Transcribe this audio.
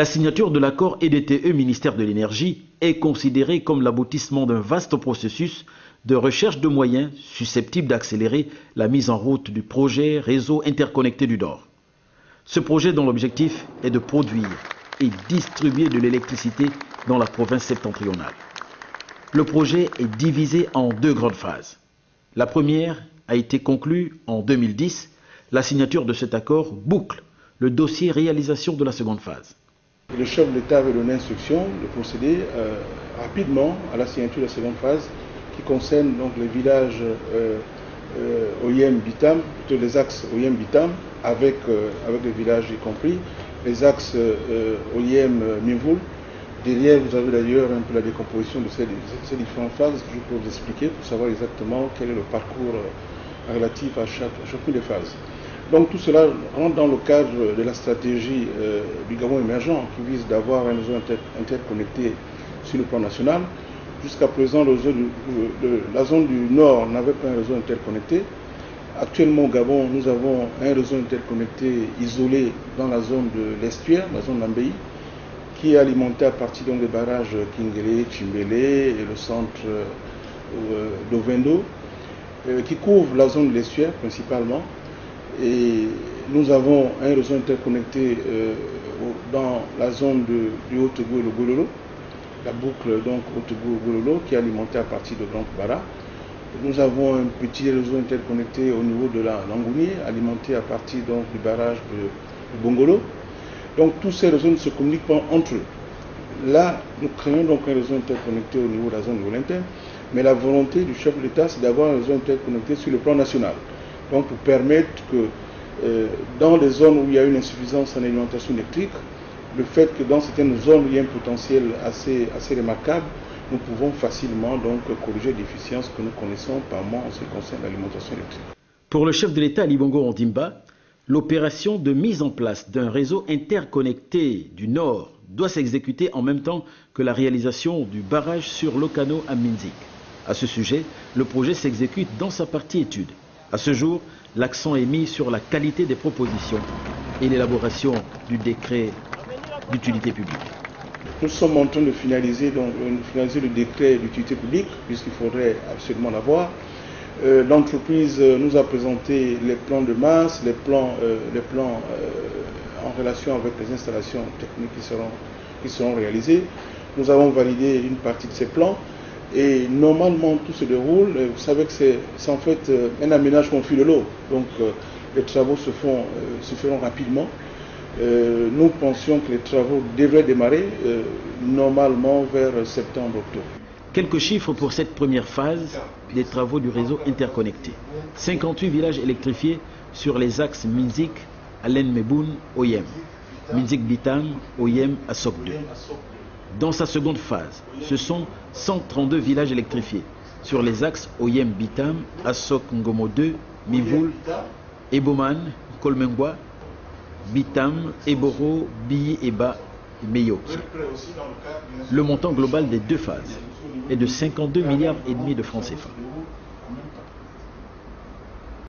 La signature de l'accord EDTE ministère de l'Énergie est considérée comme l'aboutissement d'un vaste processus de recherche de moyens susceptibles d'accélérer la mise en route du projet Réseau interconnecté du Nord. Ce projet dont l'objectif est de produire et distribuer de l'électricité dans la province septentrionale. Le projet est divisé en deux grandes phases. La première a été conclue en 2010. La signature de cet accord boucle le dossier réalisation de la seconde phase. Le chef de l'État avait donné instruction de procéder rapidement à la signature de la seconde phase qui concerne donc les villages OIM-Bitam, plutôt les axes OIM-Bitam avec les villages y compris, les axes OIM-Mimvoul. Derrière, vous avez d'ailleurs un peu la décomposition de ces différentes phases que je peux vous expliquer pour savoir exactement quel est le parcours relatif à chacune des phases. Donc tout cela rentre dans le cadre de la stratégie du Gabon émergent qui vise d'avoir un réseau interconnecté sur le plan national. Jusqu'à présent, la zone du Nord n'avait pas un réseau interconnecté. Actuellement au Gabon, nous avons un réseau interconnecté isolé dans la zone de l'estuaire, la zone d'Ambéi, qui est alimenté à partir donc, des barrages Kingele, Chimbele et le centre d'Ovendo, qui couvrent la zone de l'estuaire principalement. Et nous avons un réseau interconnecté dans la zone du Haut-Togo et le Gololo, la boucle donc Haut-Togo et Gololo qui est alimentée à partir de Grand Bara. Nous avons un petit réseau interconnecté au niveau de la Langouni, alimenté à partir donc, du barrage de Bongolo. Donc tous ces réseaux ne se communiquent pas entre eux. Là, nous créons donc un réseau interconnecté au niveau de la zone volontaire, mais la volonté du chef de l'État, c'est d'avoir un réseau interconnecté sur le plan national. Donc pour permettre que dans les zones où il y a une insuffisance en alimentation électrique, le fait que dans certaines zones où il y a un potentiel assez remarquable, nous pouvons facilement donc corriger les déficiences que nous connaissons par mois en ce qui concerne l'alimentation électrique. Pour le chef de l'État Ali Bongo Ondimba, l'opération de mise en place d'un réseau interconnecté du Nord doit s'exécuter en même temps que la réalisation du barrage sur l'Okano à Minzik. À ce sujet, le projet s'exécute dans sa partie étude. À ce jour, l'accent est mis sur la qualité des propositions et l'élaboration du décret d'utilité publique. Nous sommes en train de finaliser le décret d'utilité publique, puisqu'il faudrait absolument l'avoir. L'entreprise nous a présenté les plans de masse, les plans en relation avec les installations techniques qui seront réalisées. Nous avons validé une partie de ces plans. Et normalement, tout se déroule. Vous savez que c'est en fait un aménagement au fil de l'eau. Donc, les travaux se feront rapidement. Nous pensions que les travaux devraient démarrer normalement vers septembre-octobre. Quelques chiffres pour cette première phase des travaux du réseau interconnecté. 58 villages électrifiés sur les axes Minzik, Alen Meboun, Oyem. Minzik Bitam, Oyem, Assok 2. Dans sa seconde phase, ce sont 132 villages électrifiés sur les axes Oyem Bitam, Assok Ngomo 2, Mimvoul, Eboman, Kolmengwa, Bitam, Eboro, Biyi Eba et Meyoki. Le montant global des deux phases est de 52,5 milliards de francs CFA.